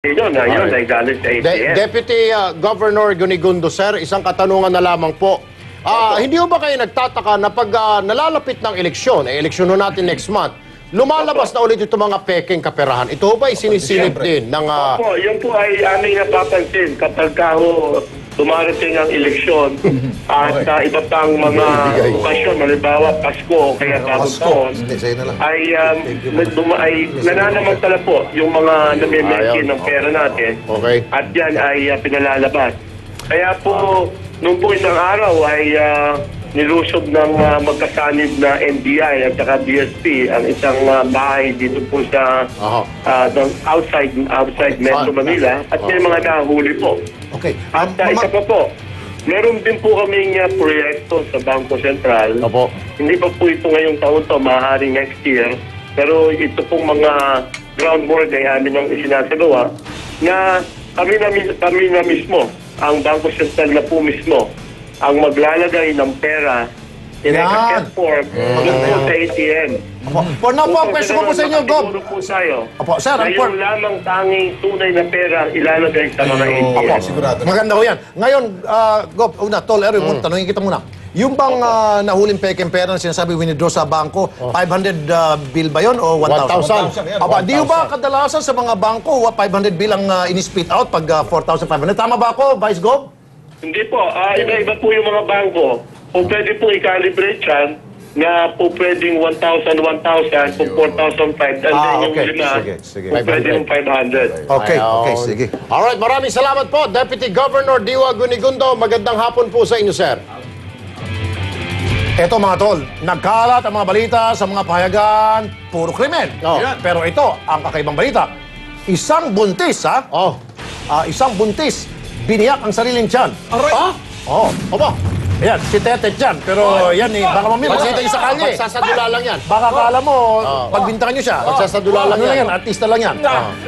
Yun ay galing sa ATM. Deputy Governor Gunigundo, sir, isang katanungan na lamang po. Hindi ba kayo nagtataka na pag nalalapit ng eleksyon, eleksyon natin next month, lumalabas na ulit itong mga peking kaperahan? Ito ba ay sinisilip din ng... Opo, yun po ay aming napapansin kapag dumarating ang eleksyon at iba pang mga okasyon, halimbawa Pasko o kaya bagong taon, ay nananamantala po yung mga nami-mention ng pera natin at yan ay pinalalabas. Kaya po, nung po isang araw ay nilusob ng magkasanib na NBI at saka DSP ang isang bahay dito po sa outside Metro Manila at may mga nahuli po. Okay. At isa pa po, meron din po kaming proyekto sa Bangko Sentral. Hindi pa po ito ngayong taon to, maaaring next year. Pero ito pong mga groundwork ay amin ang isinasagawa na kami na mismo, ang Bangko Sentral na po mismo, ang maglalagay ng pera in a cassette form sa ATM. For now po, ang question ko po sa inyo, Gob. Opo, sir, yung lamang tanging tunay na pera ilalagay sa mga ATM. Opo, sigurado. Maganda ho yan. Ngayon, Gob, Tol, tanungin kita muna. Yung bang nahuling peking pera na sinasabi winidraw sa bangko, 500 bill ba yun o 1,000? Di ba kadalasan sa mga bangko, 500 bill ang in-split out pag 4,500? Tama ba ako, Vice Gob? Hindi po. Iba-iba po yung mga bangko. Kung pwede po i-calibrate yan, na po pwedeng 1,000, 1,000, kung 4,500, and then yung lima, kung pwede yung 500. Okay, sige. Alright, maraming salamat po, Deputy Governor Diwa Gunigundo. Magandang hapon po sa inyo, sir. Eto mga tol, nagkalat ang mga balita sa mga pahayagan, puro krimen. Pero ito, ang kakaibang balita. Isang buntis, isang buntis, biniyak ang sariling tiyan. Opo. Ayan, si Tete dyan. Pero yan baka mamaya magsita niyo sa kalye. Magsasadula lang yan. Baka kala mo, pagbintangan niyo siya. Magsasadula lang yan. Artista lang yan.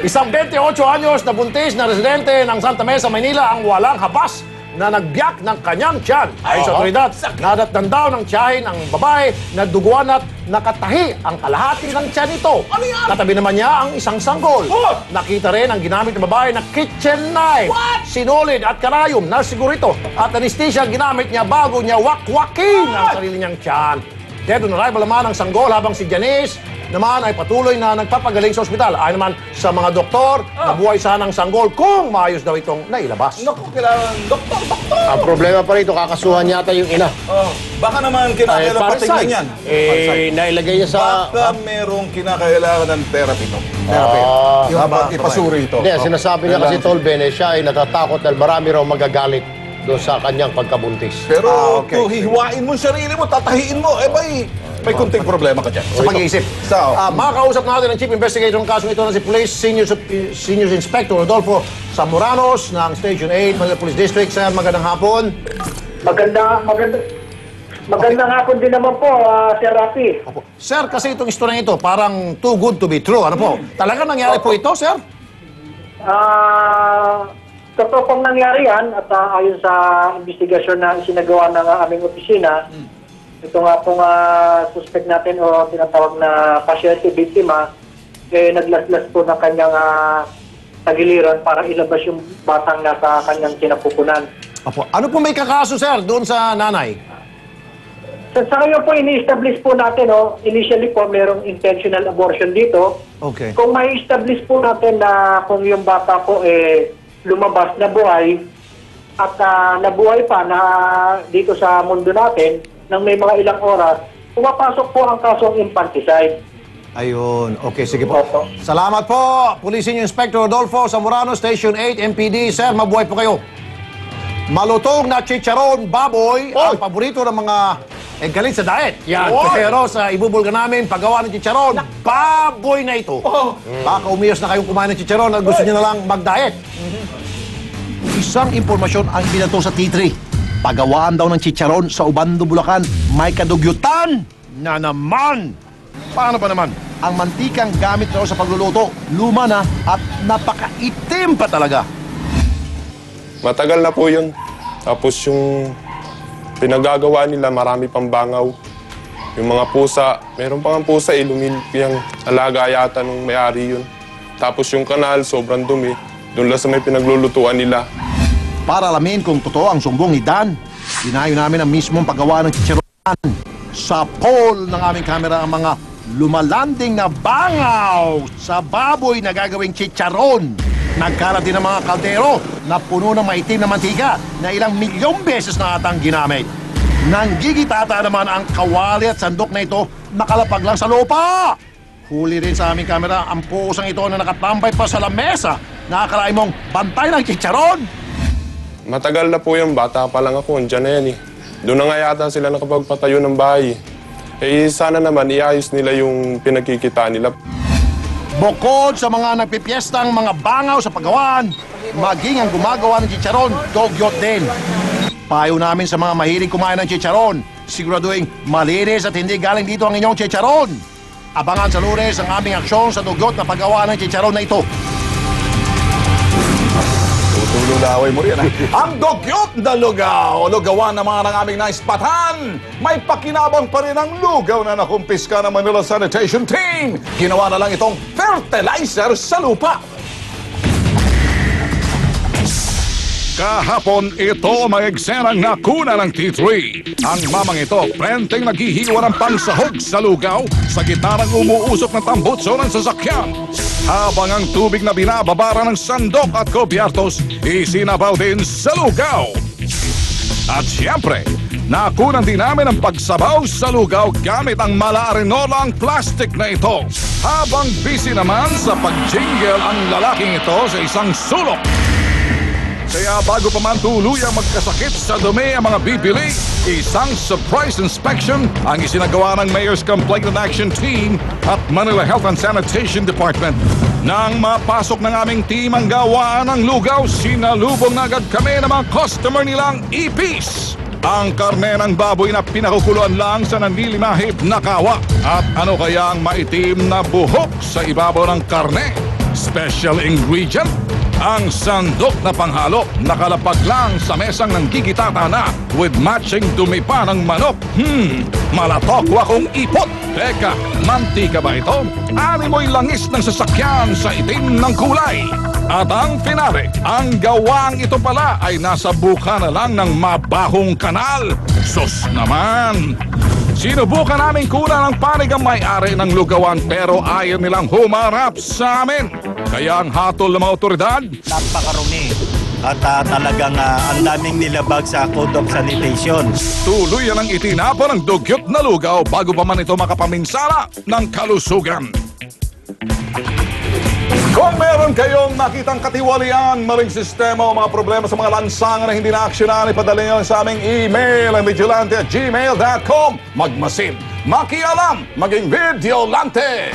Isang 28 anyos na buntis na residente ng Santa Mesa, Maynila ang walang habas na nagbiyak ng kanyang tiyan. Ayon sa otoridad, nadatnan daw ng tiyahin ang babae na duguan at nakatahi ang kalahati ng tiyan nito. Katabi naman niya ang isang sanggol. Nakita rin ang ginamit ng babae na kitchen knife, sinulid at karayom na sigurito at anesthesia ginamit niya bago niya wakwakin ang sarili niyang tiyan. Dead on arrival naman ang sanggol habang si Janice naman ay patuloy na nagpapagaling sa ospital. Ayon naman sa mga doktor, nabuhay sana ang sanggol kung maayos daw itong nailabas. Naku, kailangan doktor. Ang problema pa rito, kakasuhan yata yung ina. Baka naman kinakailangan patingnan yan. Nailagay niya sa... Baka merong kinakailangan ng therapy to. Ipasuri ito. Hindi, sinasabi niya kasi Tolben, siya ay natatakot dahil marami raw magagalit doon sa kanyang pagkabuntis. Pero kung hihiwain mo sarili mo, tatahiin mo, may kunting problema ka dyan. Sa pag-iisip. Makakausap natin ang Chief Investigator ng kasong ito na si Police Senior Inspector Rodolfo Zamoranos ng Station 8, Manila Police District. Sir, magandang hapon. Magandang hapon din naman po, Sir Rafi. Sir, kasi itong istorya ito, parang too good to be true. Ano po? Talagang nangyari po ito, sir? Totoo pong nangyari yan at ayon sa investigasyon na isinagawa ng aming opisina, ito nga pong suspect natin o tinatawag na pasyente biktima, naglaslas po ng kanyang tagiliran para ilabas yung batang nasa kanyang kinapupunan. Ano po may kakaso, sir, doon sa nanay? Sa ngayon po, ini-establish po natin, initially po, merong intentional abortion dito. Okay. Kung may establish po natin na kung yung bata po lumabas na buhay at nabuhay pa na dito sa mundo natin ng may mga ilang oras, pumapasok po ang kasong infanticide. Ayun. Okay, sige po. Salamat po, Police Senior Inspector Rodolfo Zamoranos, Station 8, MPD. Sir, mabuhay po kayo. Malutong na chicharon baboy ang paborito ng mga galit sa diet. Yan. Pero sa ibubulga namin, paggawa ng chicharon, baboy na ito. Baka umiyos na kayong kumain ng chicharon at gusto nyo na lang mag-diet. Isang impormasyon ang binato sa T3. Pagawaan daw ng chicharon sa Ubando, Bulacan, may kadugyutan na naman. Paano pa naman? Ang mantikang gamit daw sa pagluluto, luma na at napakaitim pa talaga. Matagal na po yun. Tapos yung pinagagawa nila, marami pang bangaw. Yung mga pusa, meron pang pusa, lumilip yung alaga yata nung may-ari yun. Tapos yung kanal, sobrang dumi. doon lang sa may pinaglulutuan nila. Para alamin kung totoo ang sumbong ni Dan, dinayo namin ang mismong paggawa ng chicharon. Sa pole ng aming kamera ang mga lumalanding na bangaw sa baboy na gagawing chicharon. Nagkalat din ang mga kaldero na puno ng maitim na mantika na ilang milyong beses na atang ginamit. Nanggigitata naman ang kawali at sandok na ito nakalapag lang sa lupa. Huli rin sa aming kamera ang pusang ito na nakatambay pa sa lamesa. Nakakalain mong bantay ng chicharon. Matagal na po yung bata pa lang ako, andyan na yan eh. Doon na nga yata sila nakapagpatayo ng bahay. Eh sana naman iayos nila yung pinagkikita nila. Bukod sa mga nagpipiestang mga bangaw sa paggawan, maging ang gumagawa ng chicharon, dogyot din. Payo namin sa mga mahilig kumain ng chicharon, siguraduhin malinis at hindi galing dito ang inyong chicharon. Abangan sa Lunes ang aming aksyon sa dugyot na paggawa ng chicharon na ito. Tutululaway mo rin, ha? Ang dugyot na lugaw, lugawan naman ang aming naispatan. May pakinabang pa rin ang lugaw na nakumpiska ng Manila Sanitation Team. Ginawa na lang itong fertilizer sa lupa. Kahapon ito may eksenang nakuna ng T3. Ang mamang ito, prenteng naghihiwa ng pangsahog sa lugaw sa gitna ng umuusok na tambutso ng sasakyan. Habang ang tubig na binababara ng sandok at kobyertos, isinabaw din sa lugaw. At siyempre, nakunan din namin ang pagsabaw sa lugaw gamit ang mala-arenolang plastic na ito. Habang busy naman sa pag-jingle ang lalaking ito sa isang sulok. Kaya bago pa man tuluyang magkasakit sa dumi ang mga bibili, isang surprise inspection ang isinagawa ng Mayor's Complaint and Action Team at Manila Health and Sanitation Department. Nang mapasok ng aming team ang gawaan ng lugaw, sinalubong na agad kami ng mga customer nilang ipis. Ang karne ng baboy na pinakukuluan lang sa nanlilimahib na kawa. At ano kaya ang maitim na buhok sa ibabaw ng karne? Special ingredient? Ang sandok na panghalo nakalapag lang sa mesang ng gigitata na with matching dumi pa ng manok. Malatokwa kong ipot. Teka, mantika ba ito? Animoy langis ng sasakyan sa itim ng kulay. At ang finale, ang gawang ito pala ay nasa buka na lang ng mabahong kanal. Sus naman! Sinubukan namin kunan ng panig ang may-ari ng lugawan pero ayaw nilang humarap sa amin. Kaya ang hatol ng mga otoridad, napakarumi at talagang ang daming nilabag sa Code of Sanitation. Tuluyan ang itinapon ng dugyot na lugaw bago pa man ito makapaminsala ng kalusugan. Kung meron kayong nakitang katiwalian, maling sistema o mga problema sa mga lansangan na hindi na-aksyonan, ipadala nyo sa aming email ang vigilante@gmail.com. Magmasid, makialam, maging Videolante.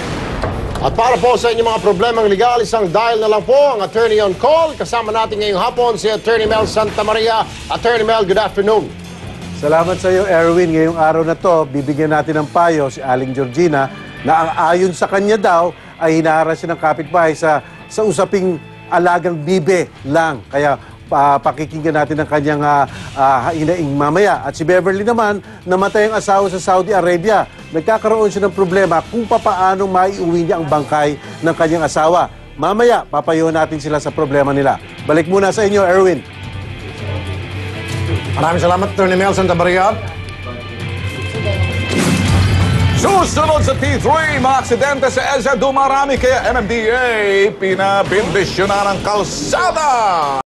At para po sa inyong mga problemang legal, isang dial na lang po ang Attorney on Call. Kasama natin ngayong hapon si Attorney Mel Santa Maria. Attorney Mel, good afternoon. Salamat sa iyo, Erwin. Ngayong araw na to, bibigyan natin ng payo si Aling Georgina na ang ayon sa kanya daw ay hinaharas siya ng kapitbahay sa usaping alagang bibe lang. Kaya pakikinggan natin ang kanyang hinaing mamaya. At si Beverly naman, namatay ang asawa sa Saudi Arabia. Nagkakaroon siya ng problema kung papaanong maiuwi niya ang bangkay ng kanyang asawa. Mamaya, papayuhan natin sila sa problema nila. Balik muna sa inyo, Erwin. Maraming salamat, Attorney Mel Santa Maria. Susunod sa T3, mga aksidente sa EDSA dumarami kaya MMDA pinabindisyonan ng kalsada.